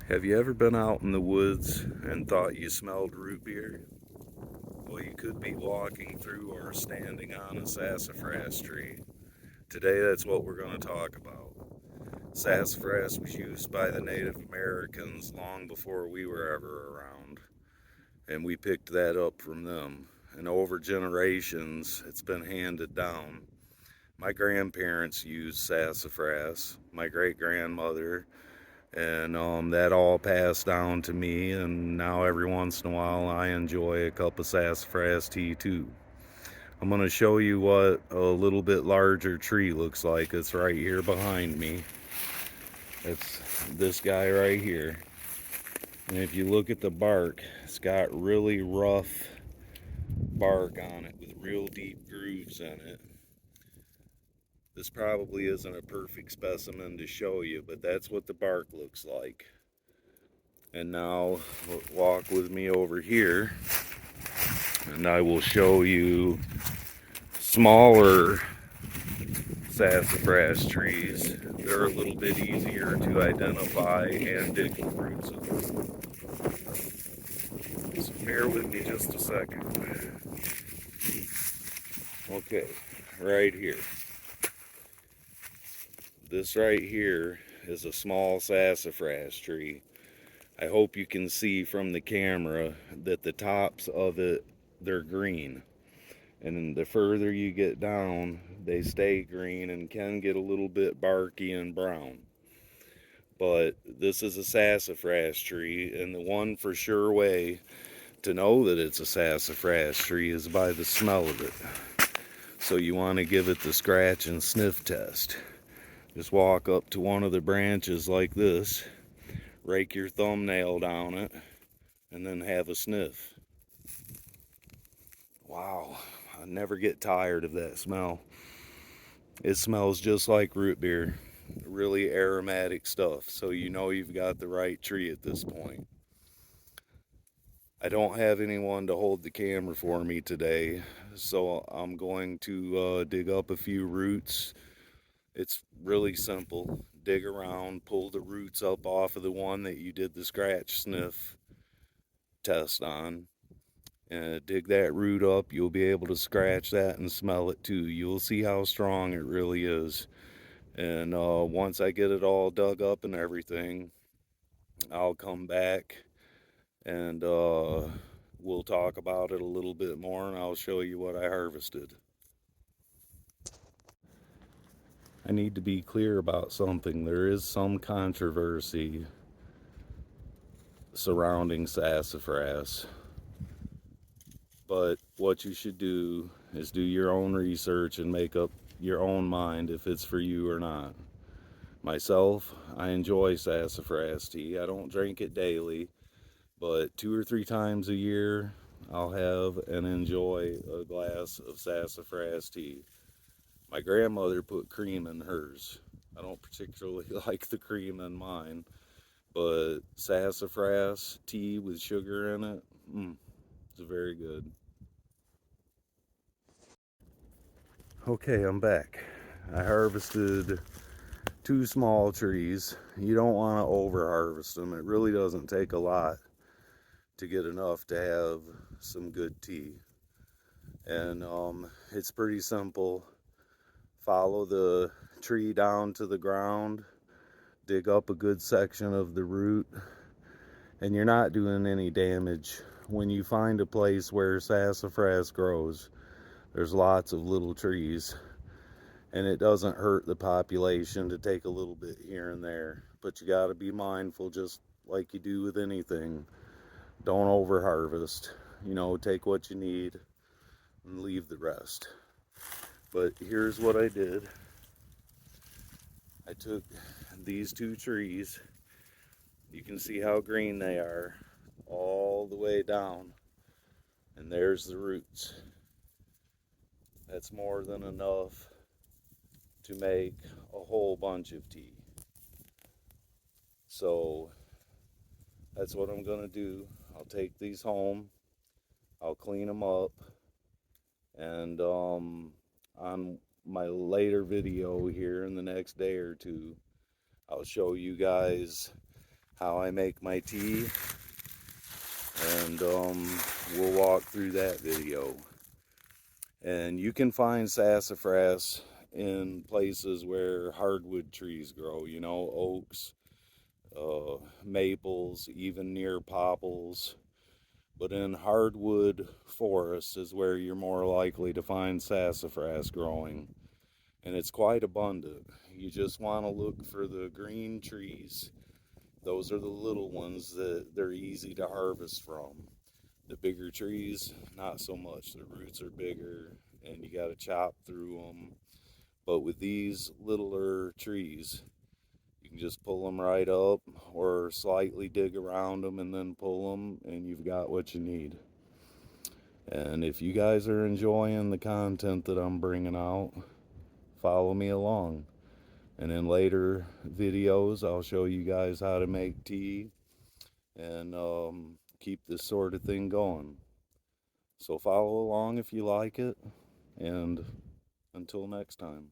Have you ever been out in the woods and thought you smelled root beer? Well, you could be walking through or standing on a sassafras tree. Today, that's what we're going to talk about. Sassafras was used by the Native Americans long before we were ever around, and we picked that up from them. And over generations, it's been handed down. My grandparents used sassafras, my great grandmother, and that all passed down to me, and now every once in a while I enjoy a cup of sassafras tea too. I'm going to show you what a little bit larger tree looks like. It's right here behind me. It's this guy right here, and if you look at the bark, it's got really rough bark on it with real deep grooves in it. This probably isn't a perfect specimen to show you, but that's what the bark looks like. And now walk with me over here and I will show you smaller sassafras trees. They're a little bit easier to identify and dig the roots of. So bear with me just a second. Okay, right here. This right here is a small sassafras tree. I hope you can see from the camera that the tops of it, they're green. And the further you get down, they stay green and can get a little bit barky and brown. But this is a sassafras tree, and the one for sure way to know that it's a sassafras tree is by the smell of it. So you want to give it the scratch and sniff test. Just walk up to one of the branches like this, rake your thumbnail down it, and then have a sniff. Wow, I never get tired of that smell. It smells just like root beer, really aromatic stuff, so you know you've got the right tree at this point. I don't have anyone to hold the camera for me today, so I'm going to dig up a few roots. It's really simple. Dig around, pull the roots up off of the one that you did the scratch sniff test on, and dig that root up. You'll be able to scratch that and smell it too. You'll see how strong it really is. And once I get it all dug up and everything, I'll come back and we'll talk about it a little bit more, and I'll show you what I harvested. I need to be clear about something. There is some controversy surrounding sassafras, but what you should do is do your own research and make up your own mind if it's for you or not. Myself, I enjoy sassafras tea. I don't drink it daily, but 2 or 3 times a year I'll have and enjoy a glass of sassafras tea. My grandmother put cream in hers. I don't particularly like the cream in mine, but sassafras tea with sugar in it, it's very good. Okay, I'm back. I harvested 2 small trees. You don't want to over harvest them. It really doesn't take a lot to get enough to have some good tea. And it's pretty simple. Follow the tree down to the ground, dig up a good section of the root, and you're not doing any damage. When you find a place where sassafras grows, there's lots of little trees, and it doesn't hurt the population to take a little bit here and there. But you got to be mindful, just like you do with anything. Don't over harvest. Take what you need and leave the rest. But here's what I did. I took these 2 trees. You can see how green they are all the way down. And there's the roots. That's more than enough to make a whole bunch of tea. So that's what I'm gonna do. I'll take these home, I'll clean them up, and on my later video here in the next day or two, I'll show you guys how I make my tea, and we'll walk through that video. And you can find sassafras in places where hardwood trees grow, you know, oaks, maples, even near popples. But in hardwood forests is where you're more likely to find sassafras growing. And it's quite abundant. You just want to look for the green trees. Those are the little ones that they're easy to harvest from. The bigger trees, not so much. The roots are bigger and you got to chop through them. But with these littler trees, you can just pull them right up or slightly dig around them and then pull them, and you've got what you need. And if you guys are enjoying the content that I'm bringing out, follow me along. And in later videos, I'll show you guys how to make tea and keep this sort of thing going. So follow along if you like it, and until next time.